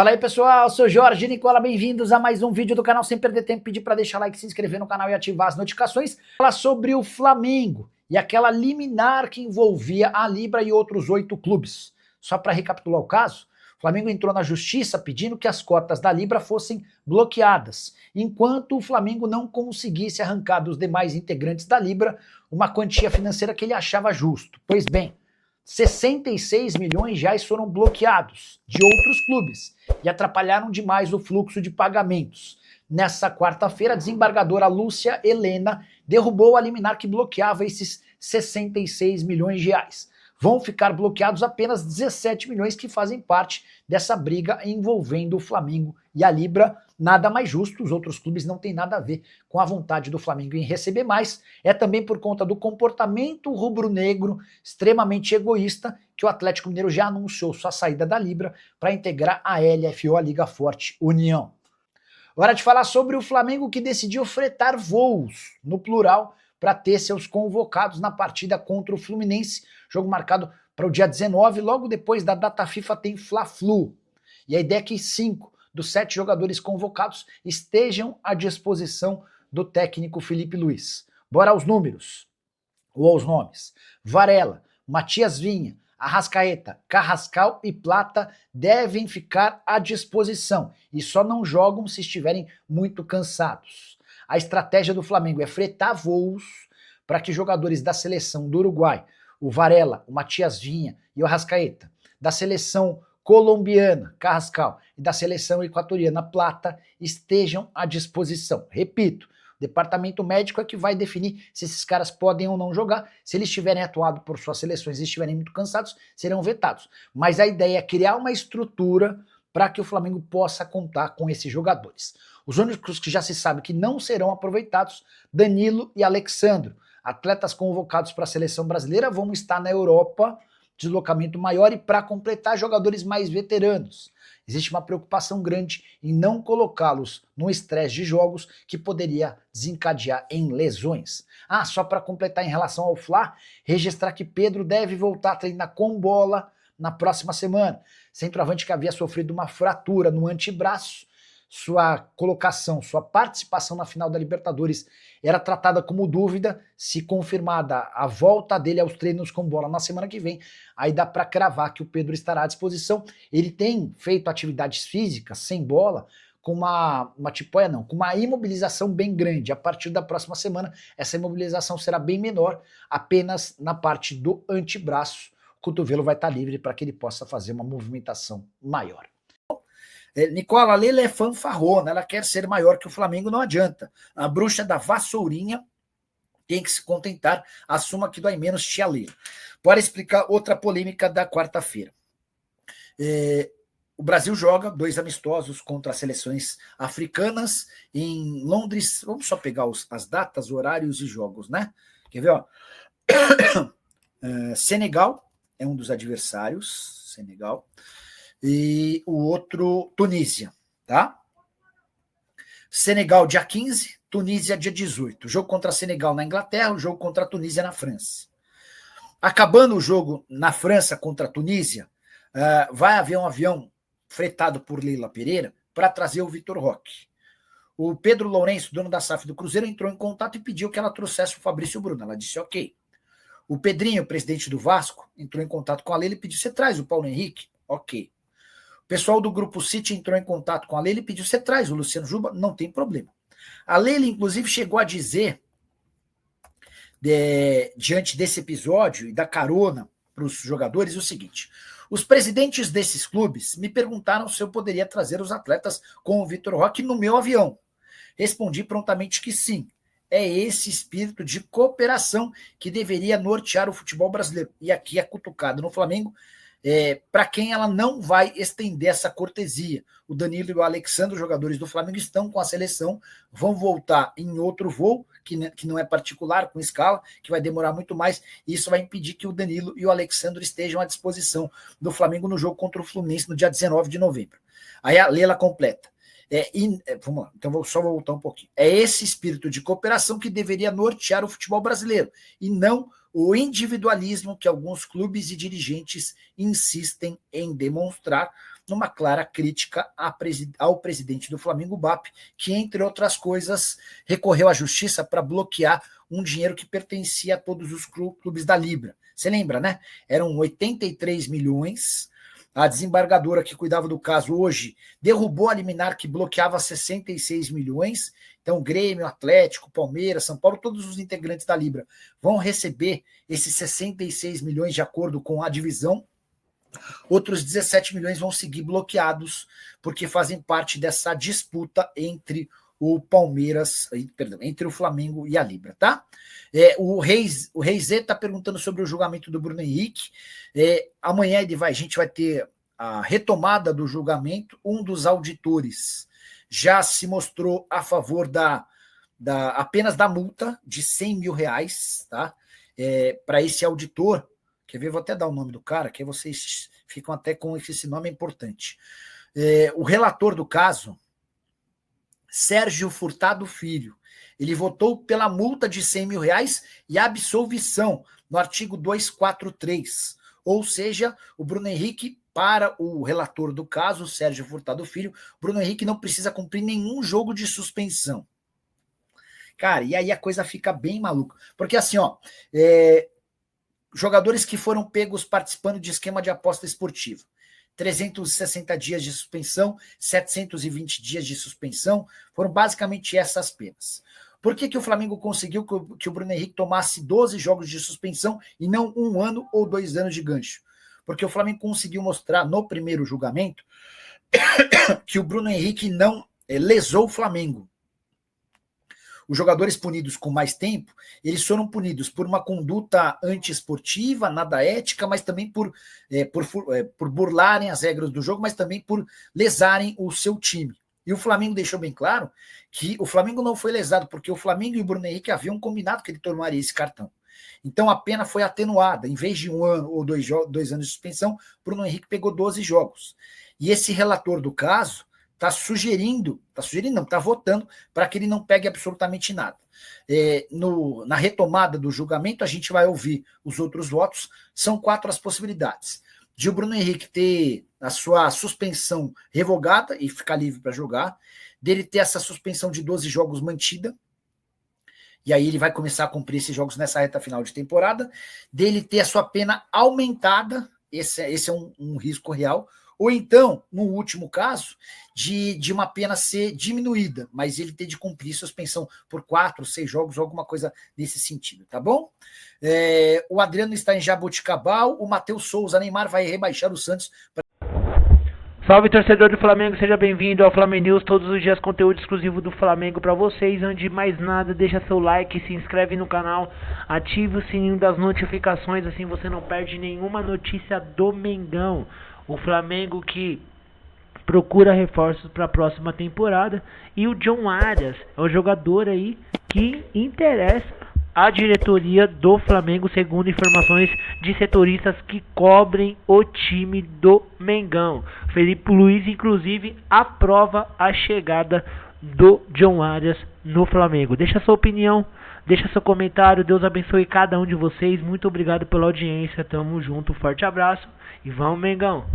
Fala aí pessoal, eu sou Jorge Nicola, bem-vindos a mais um vídeo do canal. Sem perder tempo, pedir para deixar like, se inscrever no canal e ativar as notificações. Falar sobre o Flamengo e aquela liminar que envolvia a Libra e outros 8 clubes. Só para recapitular o caso, o Flamengo entrou na justiça pedindo que as cotas da Libra fossem bloqueadas, enquanto o Flamengo não conseguisse arrancar dos demais integrantes da Libra uma quantia financeira que ele achava justo. Pois bem, 66 milhões de reais foram bloqueados de outros clubes e atrapalharam demais o fluxo de pagamentos. Nessa quarta-feira, a desembargadora Lúcia Helena derrubou a liminar que bloqueava esses 66 milhões de reais. Vão ficar bloqueados apenas 17 milhões que fazem parte dessa briga envolvendo o Flamengo e a Libra. Nada mais justo, os outros clubes não têm nada a ver com a vontade do Flamengo em receber mais. É também por conta do comportamento rubro-negro extremamente egoísta que o Atlético Mineiro já anunciou sua saída da Libra para integrar a LFO, a Liga Forte União. Hora de falar sobre o Flamengo, que decidiu fretar voos, no plural, para ter seus convocados na partida contra o Fluminense, jogo marcado para o dia 19, logo depois da data FIFA tem Fla-Flu. E a ideia é que 5 dos 7 jogadores convocados estejam à disposição do técnico Felipe Luiz. Bora aos números, ou aos nomes. Varela, Matias Vinha, Arrascaeta, Carrascal e Plata devem ficar à disposição e só não jogam se estiverem muito cansados. A estratégia do Flamengo é fretar voos para que jogadores da seleção do Uruguai, o Varela, o Matias Vinha e o Arrascaeta, da seleção colombiana, Carrascal, e da seleção equatoriana, Plata, estejam à disposição. Repito, o departamento médico é que vai definir se esses caras podem ou não jogar. Se eles tiverem atuado por suas seleções e estiverem muito cansados, serão vetados. Mas a ideia é criar uma estrutura para que o Flamengo possa contar com esses jogadores. Os únicos que já se sabe que não serão aproveitados, Danilo e Alexandro. Atletas convocados para a seleção brasileira vão estar na Europa, deslocamento maior, e para completar, jogadores mais veteranos. Existe uma preocupação grande em não colocá-los no estresse de jogos que poderia desencadear em lesões. Só para completar em relação ao Fla, registrar que Pedro deve voltar a treinar com bola na próxima semana. Centroavante que havia sofrido uma fratura no antebraço, sua colocação, sua participação na final da Libertadores era tratada como dúvida. Se confirmada a volta dele aos treinos com bola na semana que vem, aí dá para cravar que o Pedro estará à disposição. Ele tem feito atividades físicas sem bola com com uma imobilização bem grande. A partir da próxima semana, essa imobilização será bem menor, apenas na parte do antebraço. O cotovelo vai estar livre para que ele possa fazer uma movimentação maior. Nicola, a Leila é fanfarrona, ela quer ser maior que o Flamengo, não adianta. A bruxa da vassourinha tem que se contentar, assuma que dói menos, tia Leila. Bora explicar outra polêmica da quarta-feira. O Brasil joga 2 amistosos contra as seleções africanas em Londres. Vamos só pegar as datas, horários e jogos, né? Quer ver, ó? Senegal é um dos adversários, Senegal. E o outro, Tunísia, tá? Senegal dia 15, Tunísia dia 18. Jogo contra Senegal na Inglaterra, o jogo contra a Tunísia na França. Acabando o jogo na França contra a Tunísia, vai haver um avião fretado por Leila Pereira para trazer o Vitor Roque. O Pedro Lourenço, dono da SAF do Cruzeiro, entrou em contato e pediu que ela trouxesse o Fabrício Bruno. Ela disse ok. O Pedrinho, presidente do Vasco, entrou em contato com a Leila e pediu: você traz o Paulo Henrique? Ok. O pessoal do Grupo City entrou em contato com a Leila e pediu: você traz o Luciano Juba? Não tem problema. A Leila, inclusive, chegou a dizer, diante desse episódio e da carona para os jogadores, o seguinte: os presidentes desses clubes me perguntaram se eu poderia trazer os atletas com o Vitor Roque no meu avião. Respondi prontamente que sim. É esse espírito de cooperação que deveria nortear o futebol brasileiro. E aqui é cutucado no Flamengo, para quem ela não vai estender essa cortesia. O Danilo e o Alexandre, jogadores do Flamengo, estão com a seleção, vão voltar em outro voo, que não é particular, com escala, que vai demorar muito mais, e isso vai impedir que o Danilo e o Alexandre estejam à disposição do Flamengo no jogo contra o Fluminense no dia 19 de novembro. Aí a Leila completa. Vamos lá, então vou só voltar um pouquinho. É esse espírito de cooperação que deveria nortear o futebol brasileiro, e não o individualismo que alguns clubes e dirigentes insistem em demonstrar. numa clara crítica ao presidente do Flamengo, BAP, que, entre outras coisas, recorreu à justiça para bloquear um dinheiro que pertencia a todos os clubes da Libra. Você lembra, né? Eram 83 milhões. A desembargadora que cuidava do caso hoje derrubou a liminar que bloqueava 66 milhões. Então, Grêmio, Atlético, Palmeiras, São Paulo, todos os integrantes da Libra vão receber esses 66 milhões de acordo com a divisão. Outros 17 milhões vão seguir bloqueados porque fazem parte dessa disputa entre o Palmeiras, entre o Flamengo e a Libra, tá? O Reizê está perguntando sobre o julgamento do Bruno Henrique. Amanhã a gente vai ter a retomada do julgamento. Um dos auditores já se mostrou a favor apenas da multa de 100 mil reais, tá? Para esse auditor, quer ver? Vou até dar o nome do cara, que vocês ficam até com esse nome, é importante. O relator do caso, Sérgio Furtado Filho, ele votou pela multa de 100 mil reais e absolvição no artigo 243. Ou seja, o Bruno Henrique, para o relator do caso, Sérgio Furtado Filho, Bruno Henrique não precisa cumprir nenhum jogo de suspensão. Cara, e aí a coisa fica bem maluca. Porque assim, jogadores que foram pegos participando de esquema de aposta esportiva. 360 dias de suspensão, 720 dias de suspensão, foram basicamente essas penas. Por que o Flamengo conseguiu que o Bruno Henrique tomasse 12 jogos de suspensão e não 1 ano ou 2 anos de gancho? Porque o Flamengo conseguiu mostrar no primeiro julgamento que o Bruno Henrique não lesou o Flamengo. Os jogadores punidos com mais tempo, eles foram punidos por uma conduta antiesportiva, nada ética, mas também por burlarem as regras do jogo, mas também por lesarem o seu time. E o Flamengo deixou bem claro que o Flamengo não foi lesado, porque o Flamengo e o Bruno Henrique haviam combinado que ele tomaria esse cartão. Então a pena foi atenuada. Em vez de 1 ano ou 2 anos de suspensão, Bruno Henrique pegou 12 jogos. E esse relator do caso está votando para que ele não pegue absolutamente nada. Na retomada do julgamento, a gente vai ouvir os outros votos. São 4 as possibilidades. De o Bruno Henrique ter a sua suspensão revogada e ficar livre para jogar, dele ter essa suspensão de 12 jogos mantida, e aí ele vai começar a cumprir esses jogos nessa reta final de temporada, dele ter a sua pena aumentada, esse é um risco real, ou então, no último caso, de uma pena ser diminuída, mas ele ter de cumprir suspensão por 4, 6 jogos, ou alguma coisa nesse sentido, tá bom? O Adriano está em Jaboticabal, o Matheus Souza, Neymar vai rebaixar o Santos. Salve, torcedor do Flamengo, seja bem-vindo ao Flamengo News, todos os dias conteúdo exclusivo do Flamengo para vocês. Antes de mais nada, deixa seu like, se inscreve no canal, ative o sininho das notificações, assim você não perde nenhuma notícia do Mengão. O Flamengo que procura reforços para a próxima temporada. E o John Arias é o jogador aí que interessa a diretoria do Flamengo, segundo informações de setoristas que cobrem o time do Mengão. Felipe Luiz, inclusive, aprova a chegada do John Arias no Flamengo. Deixa sua opinião, deixa seu comentário. Deus abençoe cada um de vocês. Muito obrigado pela audiência. Tamo junto, forte abraço e vamos, Mengão!